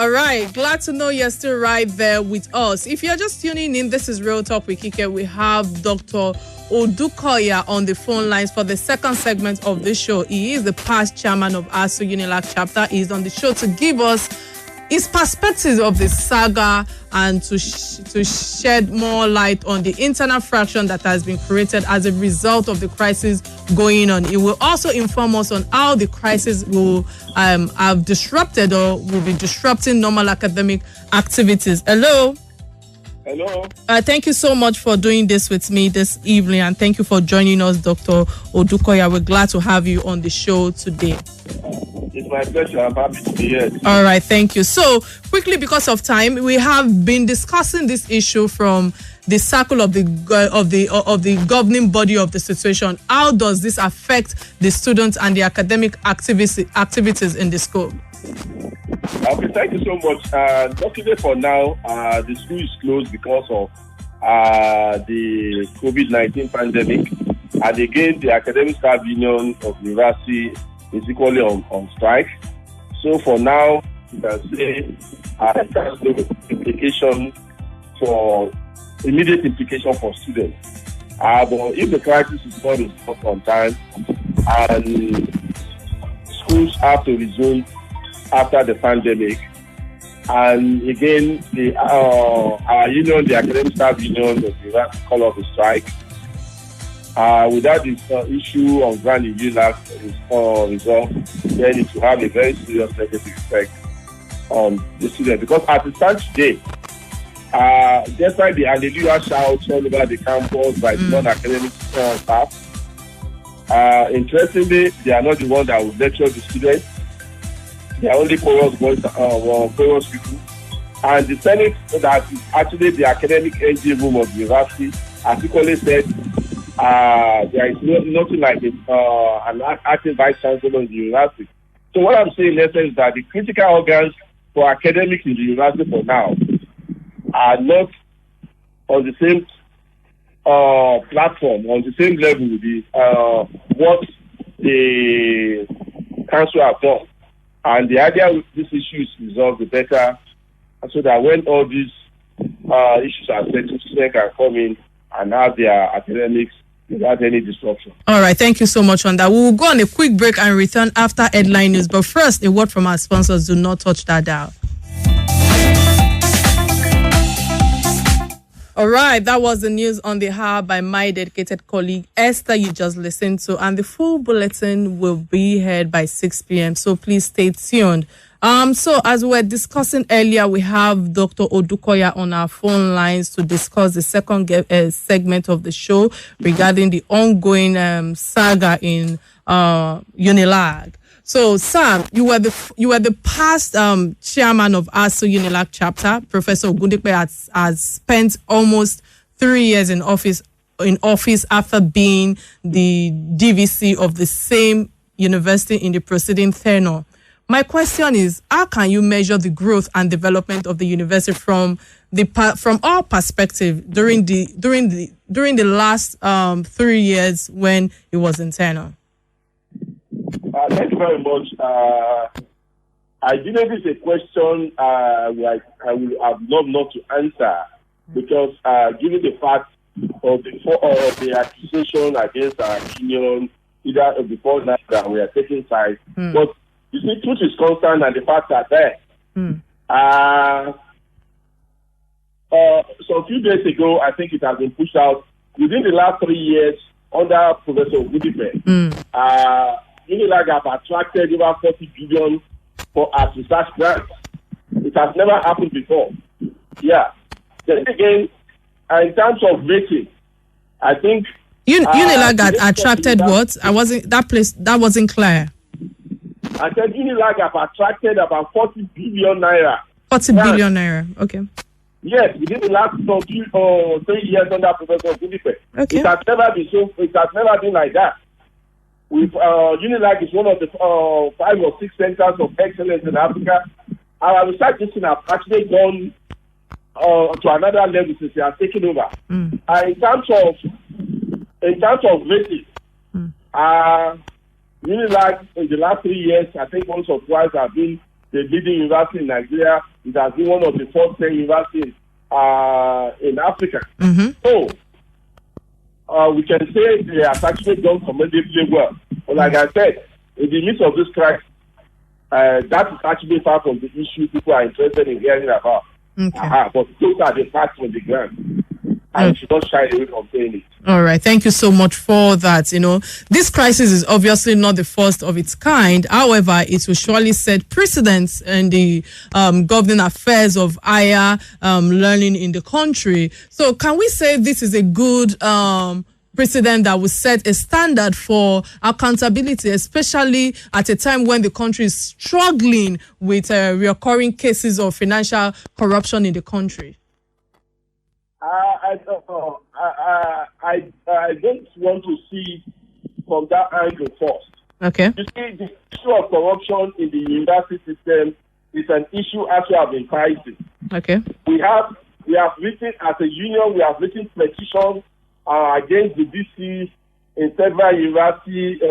All right, glad to know you're still right there with us. If you're just tuning in, this is Real Talk with Kike. We have Dr. Odukoya on the phone lines for the second segment of this show. He is the past chairman of ASUU UNILAG chapter. He's on the show to give us his perspective of the saga and to shed more light on the internal fraction that has been created as a result of the crisis going on. It will also inform us on how the crisis will have disrupted or will be disrupting normal academic activities. Hello. Hello. Thank you so much for doing this with me this evening, and thank you for joining us, Dr. Odukoya. We're glad to have you on the show today. It's my pleasure. I'm happy to be here. All right, thank you. So, quickly, because of time, we have been discussing this issue from the circle of the governing body of the situation. How does this affect the students and the academic activities in the school? Okay, thank you so much. Luckily for now, the school is closed because of the COVID-19 pandemic. And again, the Academic Staff Union of University is equally on strike. So for now, you can say it has no immediate implication for students. But if the crisis is not resolved on time and schools have to resume after the pandemic, and again, our union, the Academic Staff Union, the university call off the strike. Without this issue of ground in UNILAG resolved, then it will have a very serious negative effect on the students. Because at the start today, despite the hallelujah shouts all over the campus by the non-academic staff, interestingly, they are not the ones that will lecture the students. They are only chorus boys, chorus people. And the Senate, that is actually the academic engine room of the university, as equally said, there is nothing like an acting vice chancellor in the university. So what I'm saying in essence is that the critical organs for academics in the university for now are not on the same platform, on the same level with what the council have done. And the idea with this issue is resolved, the better, so that when all these issues are settled, students can come in and have their academics without any disruption. All right, thank you so much on that. We will go on a quick break and return after headline news. But first, a word from our sponsors. Do not touch that dial. All right, that was the news on the hour by my dedicated colleague Esther you just listened to, and the full bulletin will be heard by 6 p.m. So please stay tuned. So as we were discussing earlier, we have Dr. Odukoya on our phone lines to discuss the second segment of the show regarding the ongoing saga in UNILAG. So, Sam, you were the past chairman of ASUU UNILAG chapter. Professor Odukoya has spent almost 3 years in office after being the DVC of the same university in the preceding tenure. My question is, how can you measure the growth and development of the university from our perspective during the last 3 years when it was in tenure? Thank you very much. I didn't think it's a question I will have loved not to answer, because given the fact of the accusation against our union, either before that we are taking sides, but you see, truth is constant and the facts are there. So a few days ago, I think it has been pushed out. Within the last 3 years, under Professor Odukoya, UNILAG have attracted over 40 billion for as research grants. It has never happened before. Yeah. Then again, in terms of rating, I think UNILAG had attracted what? That wasn't clear. I said UNILAG have attracted about 40 billion naira. 40 billion naira. Okay. Yes, within the last 3 years under Professor Odukoya. Okay. It has never been like that. With UNILAG is one of the 5 or 6 centers of excellence in Africa. Our research team have actually gone to another level since they have taken over. In terms of rating, UNILAG in the last 3 years, I think once or twice have been the leading university in Nigeria. It has been one of the first 10 universities in Africa. So we can say they have actually done commendably well. But like I said, in the midst of this crisis, that is actually part of the issue people are interested in hearing about. But those are the facts on the ground. And should not shy away from saying it. All right. Thank you so much for that. You know, this crisis is obviously not the first of its kind. However, it will surely set precedents in the governing affairs of higher learning in the country. So can we say this is a good precedent that will set a standard for accountability, especially at a time when the country is struggling with recurring cases of financial corruption in the country? I don't want to see from that angle first. Okay. You see, the issue of corruption in the university system is an issue actually have been crisis. Okay. We have written as a union, we have written petitions against the DC in several universities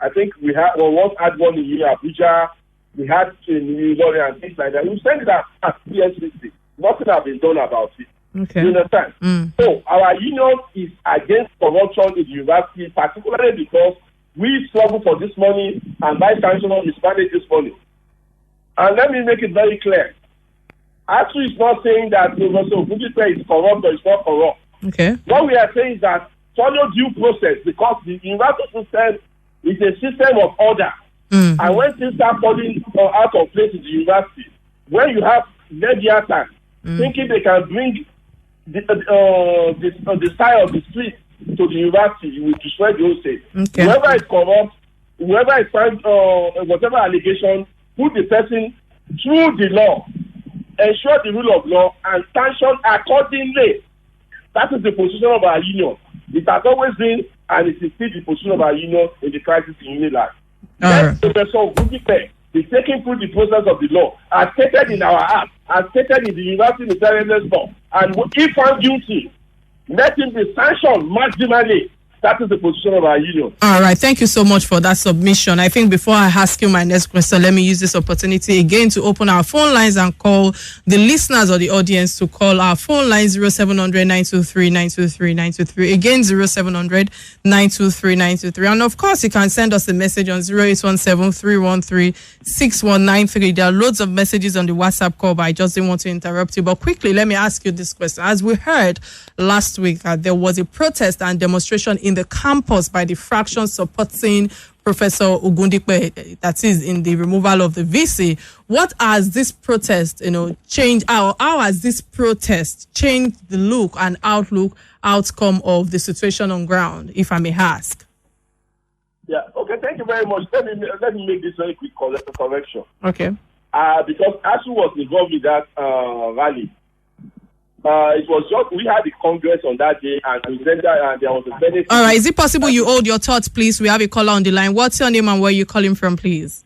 I think we once had one in Abuja. We had in UNILAG and things like that. We sent that at PSCC. Nothing has been done about it. Okay. You understand? So our union is against corruption in the university, particularly because we struggle for this money and Vice Chancellor mismanage this money. And let me make it very clear. ASUU is not saying that Professor Odukoya is corrupt or is not corrupt. Okay. What we are saying is that follow due process, because the university system is a system of order. And when things start falling out of place in the university, when you have Leviathan thinking they can bring the style of the street to the university, you will destroy the whole state. Okay. Whoever is corrupt, whoever is found, whatever allegation, put the person through the law, ensure the rule of law, and sanction accordingly. That is the position of our union. It has always been, and it is still the position of our union in the crisis in UNILAG. Professor Odukoya is taking through the process of the law, as stated in our act, as stated in the University Intelligence Law, and if found guilty, let him be sanctioned maximally. That is the position of our union. All right. Thank you so much for that submission. I think before I ask you my next question, let me use this opportunity again to open our phone lines and call the listeners or the audience to call our phone line 0700 923 923 923. Again, 0700 923 923. And of course, you can send us a message on 0817 313 6193. There are loads of messages on the WhatsApp call, but I just didn't want to interrupt you. But quickly, let me ask you this question. As we heard last week, there was a protest and demonstration in the campus by the fraction supporting Professor Odukoya, that is in the removal of the VC. What has this protest, changed? How has this protest changed the look and outcome of the situation on ground, if I may ask? Yeah. Okay. Thank you very much. Let me make this very quick correction. Okay. Because ASUU was involved with that rally. It was just, we had the Congress on that day, and we said that there was a benefit. All right. Is it possible you hold your thoughts, please? We have a caller on the line. What's your name and where you calling from, please?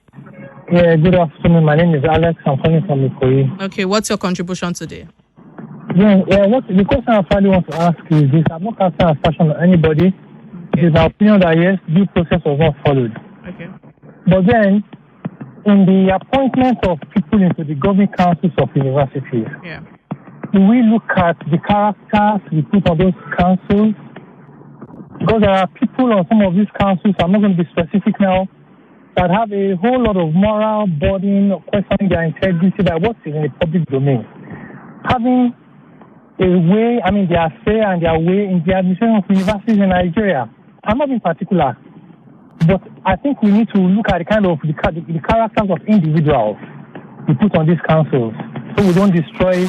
Yeah, good afternoon. My name is Alex. I'm calling from Odukoya. Okay. What's your contribution today? The question I finally want to ask is this. I'm not casting aspersion on anybody. It is my opinion that yes, due process was not followed. Okay. But then, in the appointment of people into the governing councils of universities, we look at the characters we put on those councils, because there are people on some of these councils, I'm not going to be specific now, that have a whole lot of moral burden questioning their integrity by what is in the public domain. Having a way, their say and their way in the administration of universities in Nigeria. I'm not being particular, but I think we need to look at the kind of the characters of individuals we put on these councils, so we don't destroy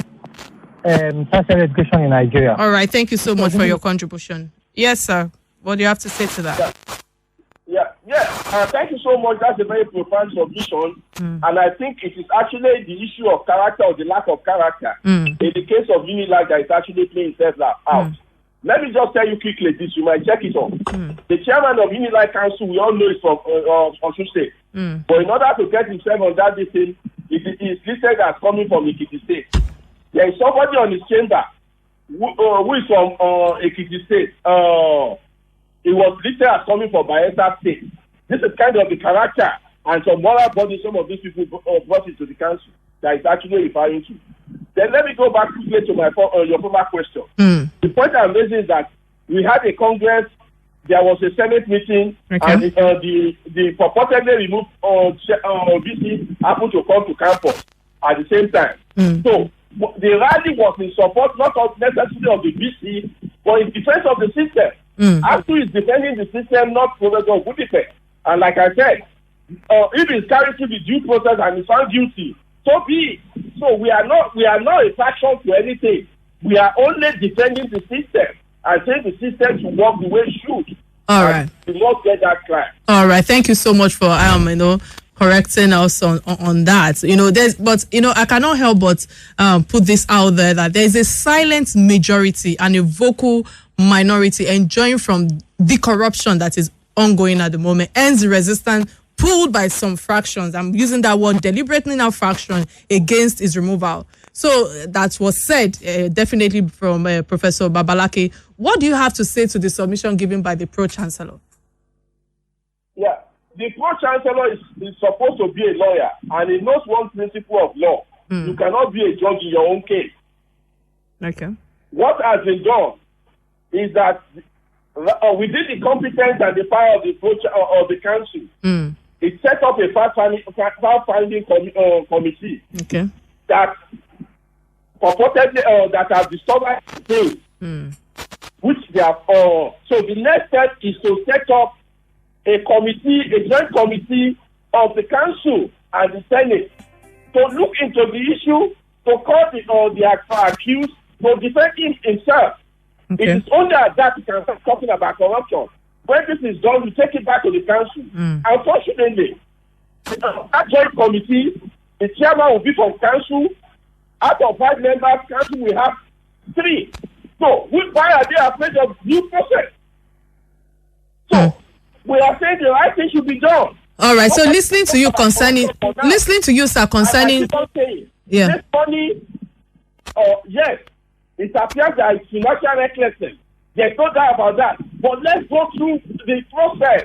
tertiary education in Nigeria. All right. Thank you so much for your contribution. Yes, sir. What do you have to say to that? Thank you so much. That's a very profound submission. And I think it is actually the issue of character or the lack of character. In the case of UNILAG, that is actually playing itself out. Let me just tell you quickly this. You might check it out. The chairman of UNILAG Council, we all know is from Osun State. But in order to get himself on that thing, it is listed as coming from Ekiti State. There is somebody on his chamber who is from Ekiti State. It was listed as coming from Bayelsa State. This is kind of the character and some moral body some of these people brought into the council that is actually referring to. Then let me go back quickly to your former question. The point I'm raising is that we had a Congress, there was a Senate meeting, and the purportedly removed VC happened to come to campus at the same time. So the rally was in support not necessarily of the VC, but in defense of the system. ASUU is defending the system, not Professor Odukoya. And like I said, if he's carried through the due process and is found guilty, so be it. So we are not a faction to anything. We are only defending the system and saying the system should work the way it should. All right. We must get that clear. All right. Thank you so much for correcting us on that. I cannot help but put this out there that there is a silent majority and a vocal minority enjoying from the corruption that is ongoing at the moment. Hence the resistance pulled by some fractions. I'm using that word deliberately now, fraction, against his removal. So that was said definitely from Professor Babalake. What do you have to say to the submission given by the Pro-Chancellor? Yeah, the Pro-Chancellor is supposed to be a lawyer, and he knows one principle of law. You cannot be a judge in your own case. Okay. What has been done is that within the competence and the power of the council, it set up a fact-finding committee that purportedly that have discovered things which they have. So the next step is to set up a joint committee of the council and the Senate to look into the issue, to call the accused, to defend himself. It is only at that we can start talking about corruption. When this is done, we take it back to the council. Unfortunately, that joint committee, the chairman will be from council. Out of 5 members, council will have 3. So, why are they afraid of due process? So, we are saying the right thing should be done. All right. So, listening to you, sir, concerning. This money, yes, it appears that it's financial recklessness. There's no doubt about that. But let's go through the process.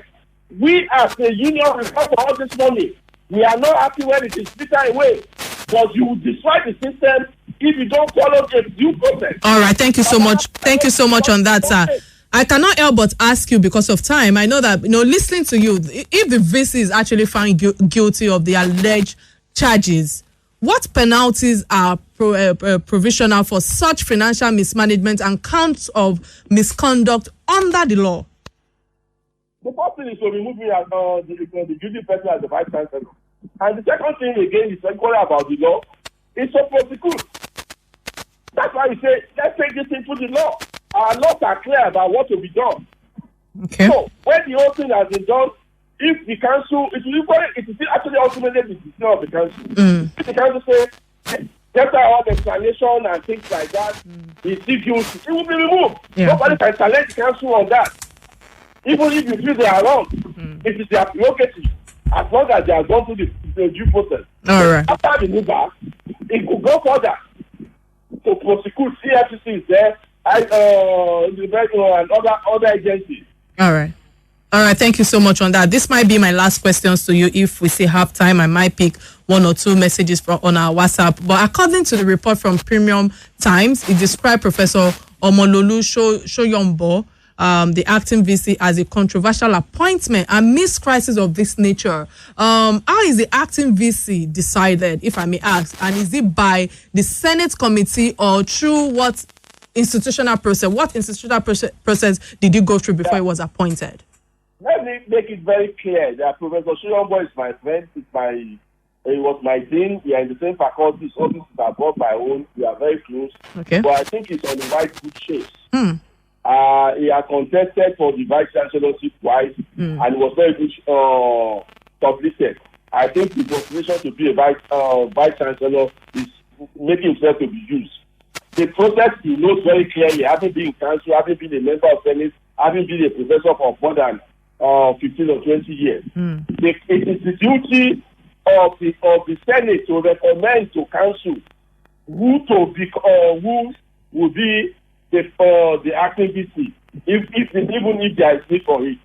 We as a union report for all this money. We are not happy when it is taken away. But you will destroy the system if you don't follow the due process. All right. Thank you so much. Thank you so much on that, sir. I cannot help but ask you because of time. I know that, listening to you, if the VC is actually found guilty of the alleged charges, what penalties are provisional for such financial mismanagement and counts of misconduct under the law? The first thing is to remove the guilty person as the vice chancellor. And the second thing again is equally about the law. It's to prosecute. That's why we say, let's take this into the law. Our laws are clear about what to be done. Okay. So when the whole thing has been done, if the council, it is actually ultimately the decision of the council. If the council says, after all the explanation and things like that, it's still guilty, it will be removed. Nobody can challenge the council on that. Even if you feel they are wrong, it is their prerogative, as long as they are gone through the due process. All right. After the removal, it could go further to prosecute. CFCC is there, and other agencies. All right. All right, thank you so much on that. This might be my last questions to you. If we still have time, I might pick 1 or 2 messages on our WhatsApp. But according to the report from Premium Times, it described Professor Omololu Shoyombo, the acting VC, as a controversial appointment amidst crisis of this nature. How is the acting VC decided, if I may ask? And is it by the Senate committee or through what institutional process? What institutional process did you go through before he was appointed? Let me make it very clear that Professor Shoyombo is my friend. He was my dean. We are in the same faculty. His offices are both my own. We are very close. Okay. But I think he's on the right good chase. He has contested for the vice chancellorship twice, and was very good shortlisted. I think the motivation to be a vice chancellor is making himself to be used. The process he knows very clearly, having been in council, having been a member of Senate, having been a professor for more than 15 or 20 years. It is the duty of the Senate to recommend to council who will be the acting VC, even if there is need for it.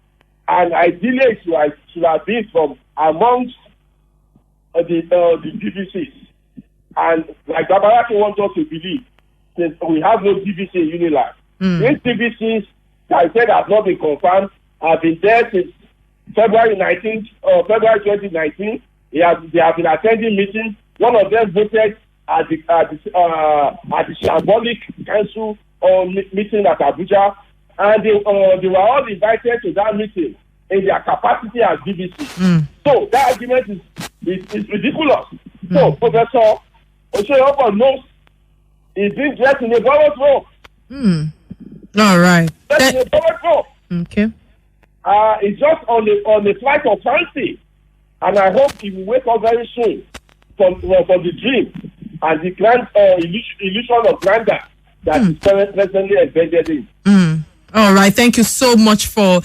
And ideally, it should have been from amongst the DVCs. And like Babaraki wants us to believe, since we have no DVC in UNILAG. These DVCs that I said have not been confirmed have been there since February 2019. They have been attending meetings. One of them voted at the Shambolic Council meeting at Abuja, and they were all invited to that meeting in their capacity as DVC. So that argument is ridiculous. So Professor Odukoya knows he's been dressed in a borrowed robe. All right. Dressed in a borrowed robe. Okay. It's just on the flight of fancy, and I hope he will wake up very soon from the dream and the grand illusion of grandeur that is presently embedded in. All right. Thank you so much for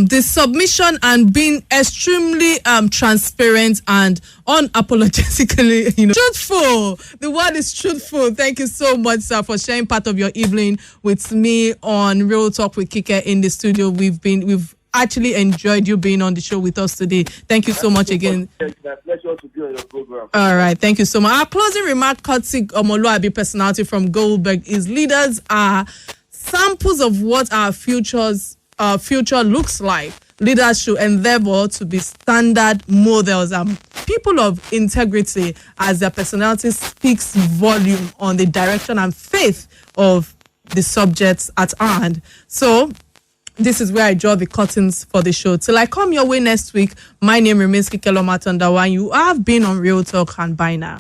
this submission and being extremely transparent and unapologetically, truthful. The word is truthful. Thank you so much, sir, for sharing part of your evening with me on Real Talk with Kike in the studio. We've actually enjoyed you being on the show with us today. Thank you so much again. It's my pleasure to be on your program. All right. Thank you so much. Our closing remark, Kotsik Omoluabi personality from Goldberg, is leaders are samples of what our future looks like. Leaders should endeavor to be standard models and people of integrity, as their personality speaks volume on the direction and faith of the subjects at hand. So this is where I draw the curtains for the show. Till I come your way next week, my name remains Kike Lomatondawa, and you have been on Real Talk, and bye now.